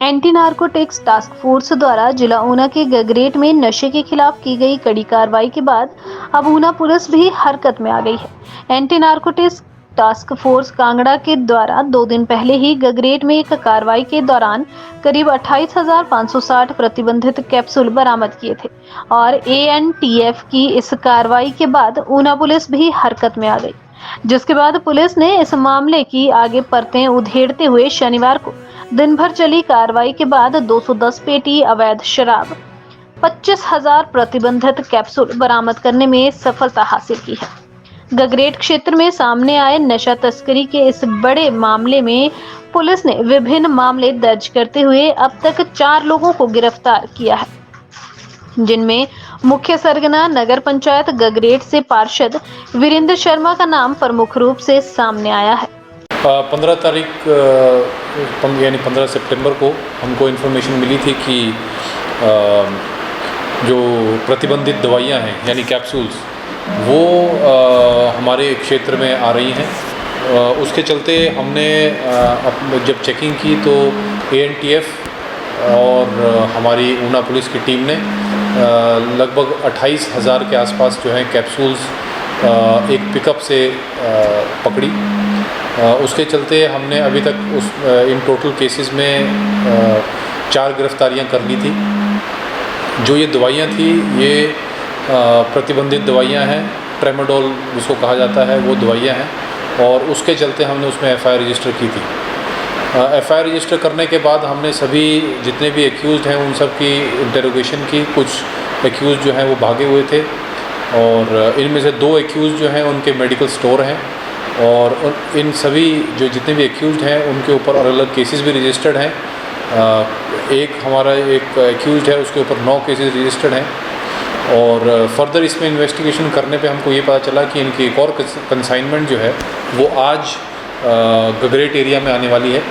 Anti narcotics task force द्वारा जिला ऊना के गगरेट में नशे के खिलाफ की गई कड़ी कार्रवाई के बाद अब ऊना पुलिस भी हरकत में आ गई है। Anti narcotics task force Kangra के द्वारा 2 दिन पहले ही गगरेट में एक कार्रवाई के दौरान करीब 28,560 प्रतिबंधित कैप्सूल बरामद किए थे और एएनटीएफ की इस कार्रवाई के बाद ऊना पुलिस भी हरकत में आ गई, जिसके बाद पुलिस ने इस मामले की आगे परतें उधेड़ते हुए शनिवार को दिन भर चली कार्रवाई के बाद 210 पेटी अवैध शराब, 25,000 प्रतिबंधित कैप्सूल बरामद करने में सफलता हासिल की है। गगरेट क्षेत्र में सामने आए नशा तस्करी के इस बड़े मामले में पुलिस ने विभिन्न मामले दर्ज करते हुए अब तक 4 लोगों को गिरफ्तार किया है, जिनमें मुख्य सरगना नगर पंचायत गगरेट से पार्षद वीरेंद्र शर्मा का नाम प्रमुख रूप से सामने आया है। 15 तारीख यानी 15 सितंबर को हमको इन्फॉर्मेशन मिली थी कि जो प्रतिबंधित दवाइयां हैं यानी कैप्सूल्स वो हमारे क्षेत्र में आ रही हैं। उसके चलते हमने जब चेकिंग की तो एएनटीएफ और हमारी ऊना पुलिस की टीम ने लगभग 28,000 के आसपास जो है कैप्सूल्स एक पिकअप से पकड़ी। उसके चलते हमने अभी तक इन टोटल केसेस में 4 गिरफ्तारियां कर ली थी। जो ये दवाइयां थी ये प्रतिबंधित दवाइयां हैं, ट्रेमाडोल जिसको कहा जाता है वो दवाइयां हैं और उसके चलते हमने उसमें एफआईआर रजिस्टर की थी। एफआईआर रजिस्टर करने के बाद हमने सभी जितने भी एक्यूज़्ड हैं उन सब की इंटेरोगेशन की। कुछ एक्यूज़ जो हैं वो भागे हुए थे और इनमें से 2 एक्यूज़ जो हैं उनके मेडिकल स्टोर हैं और इन सभी जो जितने भी एक्यूज़्ड हैं उनके ऊपर अलग अलग केसेस भी रजिस्टर्ड हैं। एक हमारा एक एक्यूज़्ड है उसके ऊपर 9 केसेस रजिस्टर्ड हैं और फर्दर इसमें इन्वेस्टिगेशन करने पे हमको ये पता चला कि इनकी एक और कंसाइनमेंट जो है वो आज गगरेट एरिया में आने वाली है।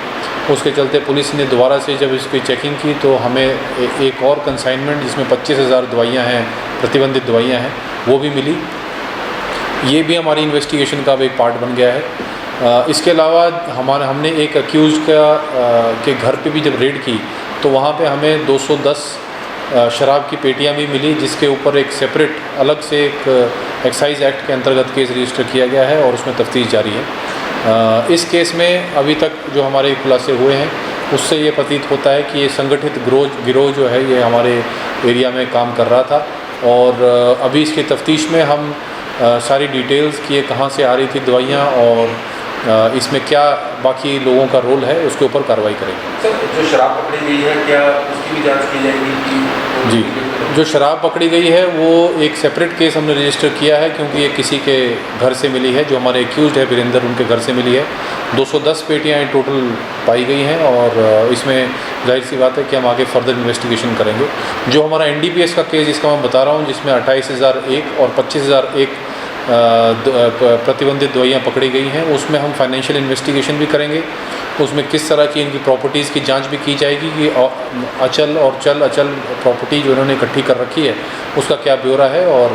उसके चलते पुलिस ने दोबारा से जब इसकी चेकिंग की तो हमें एक और कंसाइनमेंट जिसमें 25,000 दवाइयाँ हैं, प्रतिबंधित दवाइयाँ हैं, वो भी मिली। ये भी हमारी इन्वेस्टिगेशन का एक पार्ट बन गया है। इसके अलावा हमने एक अक्यूज़ के घर पे भी जब रेड की तो वहाँ पे हमें 210 शराब की पेटियाँ भी मिली, जिसके ऊपर एक सेपरेट अलग से एक एक्साइज एक्ट के अंतर्गत केस रजिस्टर किया गया है और उसमें तफ्तीश जारी है। इस केस में अभी तक जो हमारे खुलासे हुए हैं उससे ये प्रतीत होता है कि ये संगठित गिरोह जो है ये हमारे एरिया में काम कर रहा था और अभी इसकी तफ्तीश में हम सारी डिटेल्स कि ये कहाँ से आ रही थी दवाइयाँ और इसमें क्या बाकी लोगों का रोल है उसके ऊपर कार्रवाई करेंगे। सर, जो शराब पकड़ी गई है क्या उसकी भी जांच की जाएगी? जी, जो शराब पकड़ी गई है वो एक सेपरेट केस हमने रजिस्टर किया है क्योंकि ये किसी के घर से मिली है। जो हमारे एक्यूज़्ड है वीरेंद्र, उनके घर से मिली है। 210 पेटियाँ टोटल पाई गई हैं और इसमें जाहिर सी बात है कि हम आगे फर्दर इन्वेस्टिगेशन करेंगे। जो हमारा एनडीपीएस का केस जिसका मैं बता रहा हूँ जिसमें 28,001 और 25,001 प्रतिबंधित दवाइयाँ पकड़ी गई हैं, उसमें हम फाइनेंशियल इन्वेस्टिगेशन भी करेंगे। उसमें किस तरह की इनकी प्रॉपर्टीज़ की जांच भी की जाएगी कि अचल और चल अचल प्रॉपर्टी जो इन्होंने इकट्ठी कर रखी है उसका क्या ब्यौरा है और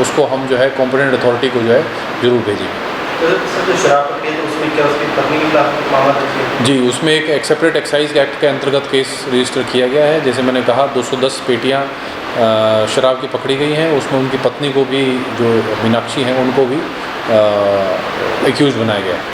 उसको हम जो है कॉम्पिटेंट अथॉरिटी को जो है ज़रूर भेजेंगे। तो सर, जो शराब पकड़ी है तो उसमें क्या उसकी पत्नी के खिलाफ मामला दर्ज है? जी, उसमें एक सेपरेट एक्साइज एक्ट के अंतर्गत केस रजिस्टर किया गया है। जैसे मैंने कहा 210 पेटियाँ शराब की पकड़ी गई हैं, उसमें उनकी पत्नी को भी जो मीनाक्षी हैं उनको भी एक्यूज़ बनाया गया है।